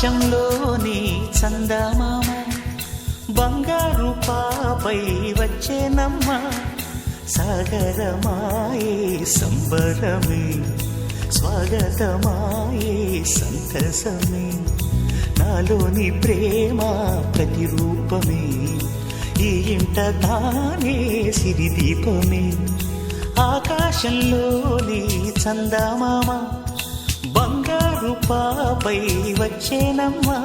ఆకాశంలోని చందమామ బంగారు పాపై వచ్చేనమ్మ సాగరమాయే సంబరమే స్వాగతమాయే సంతసమే నాలోని ప్రేమ ప్రతిరూపమే ఈ ఇంట తానే సిరిదీపమే ఆకాశంలోని చందమామ బంగారు పాపై వచ్చేనమ్మా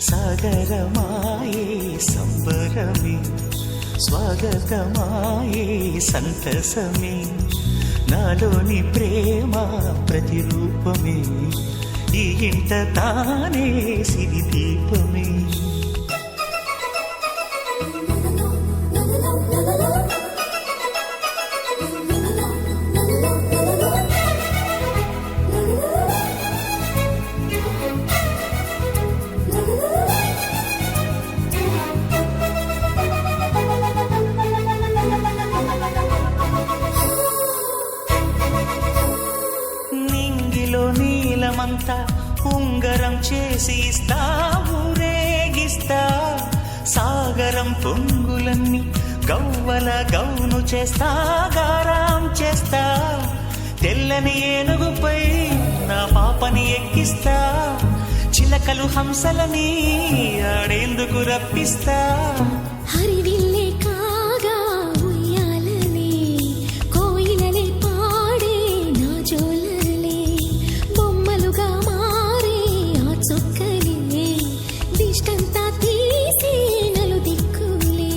సాగరమాయే సంబరమే స్వాగతమాయే సంతసమే నాలోని ప్రేమ ప్రతిరూపమే ఈ ఇంట తానే సిరిదీపమే నీలమంతా ఉంగరం చేసి ఇస్తా ఊరేగిస్తా సాగరం పొంగులన్నీ గవ్వల గౌను చేస్తా గారాం చేస్తా తెల్లని ఏనుగుపై నా పాపని ఎక్కిస్తా చిలకలు హంసలని ఆడేందుకు రప్పిస్తా హరివిల్లే కాగా ఉయ్యాలనే కోయిలలే పాడే నా జోలలే బొమ్మలుగా మారే ఆ చుక్కలే దిష్టంతా తీసి నలు దిక్కులే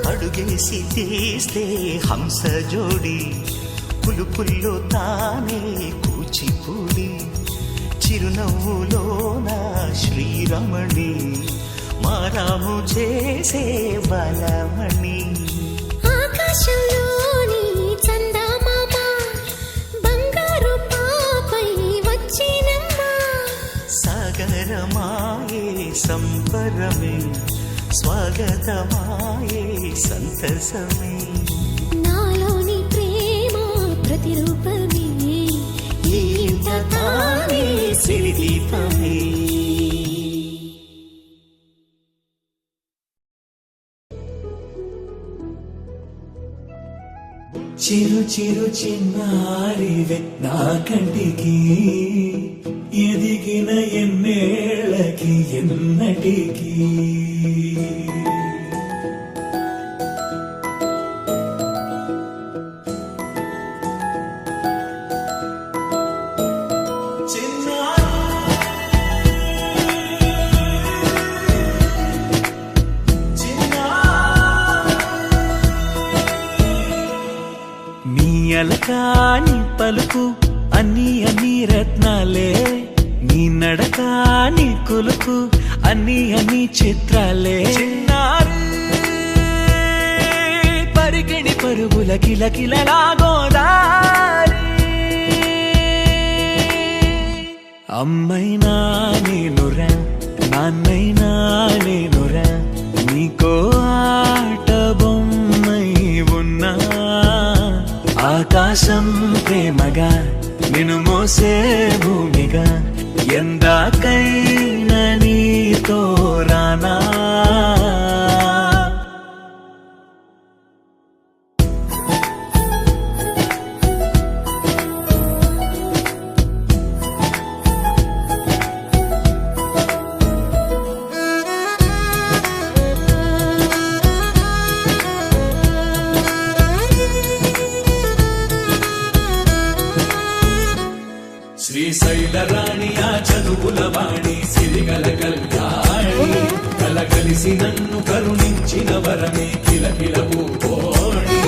అడుగేసి తీస్తే హంస జోడి పులుపుల్లో తానే కూచిపూడి చిరునవ్వులోన శ్రీరమణి మారాము చేసే బలమణి ఆకాశంలోని చందమామ బంగారు పాపై వచ్చినమ్మా సాగరమాయే సంబరమే స్వాగతమాయే సంతసమే నాలోని ప్రేమ ప్రతిరూపమే ఈ ఇంట తానే సిరిదీపమే చిరు చిరు చిన్నారివే నా కంటికి ఎదిగిన ఎన్నేళ్ళకి ఎన్నటికి అలకాని పలుకు అన్ని అన్ని రత్నాలే నీ నడకాని కులుకు అన్ని అన్ని చిత్రాలే పరిగిణి పరుగుల కిలకిలలాగోదారి అమ్మైనా నేనురా నాన్నైనా నేనురా నీకో ఆట బొమ్మై ఉన్నా ఆకాశం ప్రేమగా నిన్ను మోసే భూమిగా ఎందాకైనా నీతో రానా శ్రీశైల రాణి ఆ చదువుల వాణి సిరిగల కళ్యాణి కలగలిసి నన్ను కరుణించిన వరమే కిలకిల పూకోణి